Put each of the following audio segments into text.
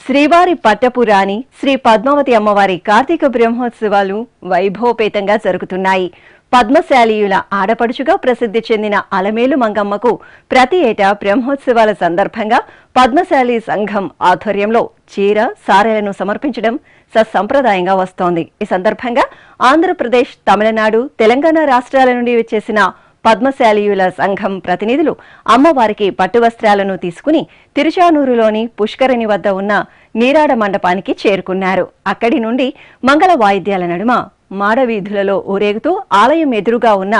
శ్రీవారి పట్టపురాణి శ్రీ పద్మావతి అమ్మవారి కార్తీక బ్రహ్మోత్సవాలు వైభవపేతంగా జరుగుతున్నాయి. పద్మశాలీయుల ఆడపడుచుగా ప్రసిద్ధి చెందిన అలమేలు మంగమ్మకు ప్రతి ఏటా బ్రహ్మోత్సవాల సందర్భంగా పద్మశాలి సంఘం ఆధ్వర్యంలో చీర, సారెలను సమర్పించడం సత్సంప్రదాయంగా వస్తోంది. ఈ సందర్భంగా ఆంధ్రప్రదేశ్, తమిళనాడు, తెలంగాణ రాష్ట్రాల నుండి వచ్చేసిన పద్మశాలీయుల సంఘం ప్రతినిధులు అమ్మవారికి పట్టు వస్త్రాలను తీసుకుని తిరుచానూరులోని పుష్కరిణి వద్ద ఉన్న నీరాడ మండపానికి చేరుకున్నారు. అక్కడి నుండి మంగళ వాయిద్యాల నడుమ మాడవీధులలో ఊరేగుతూ ఆలయం ఎదురుగా ఉన్న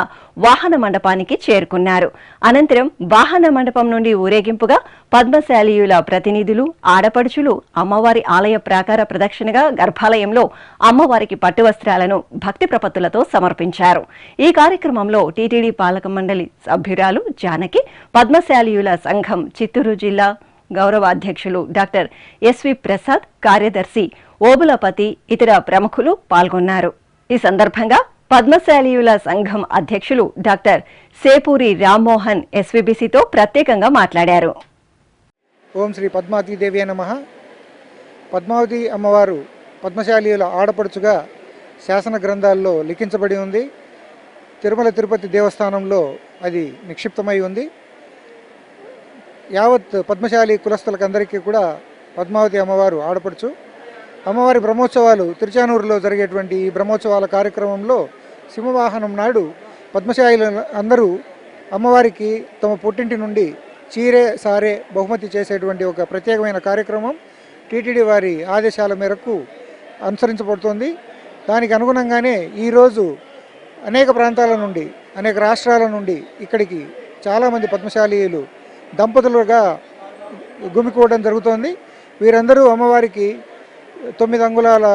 వాహన మండపానికి చేరుకున్నారు. అనంతరం వాహన మండపం నుండి ఊరేగింపుగా పద్మశాలీయుల ప్రతినిధులు, ఆడపడుచులు అమ్మవారి ఆలయ ప్రాకార ప్రదక్షిణగా గర్భాలయంలో అమ్మవారికి పట్టు వస్త్రాలను భక్తి ప్రపత్తులతో సమర్పించారు. ఈ కార్యక్రమంలో టీటీడీ పాలక మండలి సభ్యురాలు జానకి, పద్మశాలీయుల సంఘం చిత్తూరు జిల్లా గౌరవ అధ్యక్షులు డాక్టర్ ఎస్వి ప్రసాద్, కార్యదర్శి ఓబులపతి, ఇతర ప్రముఖులు పాల్గొన్నారు. ఈ సందర్భంగా పద్మశాలీయుల సంఘం అధ్యక్షులు డాక్టర్ సేపూరి రామ్మోహన్ ఎస్వీబీసీతో ప్రత్యేకంగా మాట్లాడారు. ఓం శ్రీ పద్మావతీదేవి నమః. పద్మావతి అమ్మవారు పద్మశాలీయుల ఆడపడుచుగా శాసన గ్రంథాల్లో లిఖించబడి ఉంది. తిరుమల తిరుపతి దేవస్థానంలో అది నిక్షిప్తమై ఉంది. యావత్ పద్మశాలి కులస్తులకందరికీ కూడా పద్మావతి అమ్మవారు ఆడపడుచు. అమ్మవారి బ్రహ్మోత్సవాలు తిరుచానూరులో జరిగేటువంటి ఈ బ్రహ్మోత్సవాల కార్యక్రమంలో సింహవాహనం నాడు పద్మశాలీలు అందరూ అమ్మవారికి తమ పుట్టింటి నుండి చీరే, సారే బహుమతి చేసేటువంటి ఒక ప్రత్యేకమైన కార్యక్రమం టీటీడీ వారి ఆదేశాల మేరకు అనుసరించబడుతోంది. దానికి అనుగుణంగానే ఈరోజు అనేక ప్రాంతాల నుండి, అనేక రాష్ట్రాల నుండి ఇక్కడికి చాలామంది పద్మశాలీయులు దంపతులుగా గుమికూడడం జరుగుతోంది. వీరందరూ అమ్మవారికి 9 అంగుళాల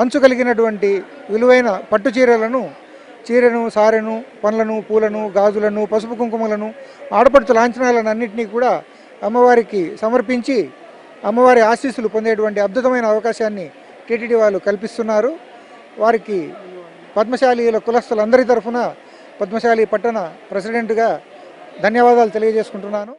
అంచు కలిగినటువంటి విలువైన పట్టు చీరను, సారెను, పండ్లను, పూలను, గాజులను, పసుపు కుంకుమలను, ఆడపడుచు లాంఛనాలను అన్నింటినీ కూడా అమ్మవారికి సమర్పించి అమ్మవారి ఆశీస్సులు పొందేటువంటి అద్భుతమైన అవకాశాన్ని టీటీడీ వాళ్ళు కల్పిస్తున్నారు. వారికి పద్మశాలీల కులస్తులందరి తరఫున పద్మశాలి పట్టణ ప్రెసిడెంట్గా ధన్యవాదాలు తెలియజేసుకుంటున్నాను.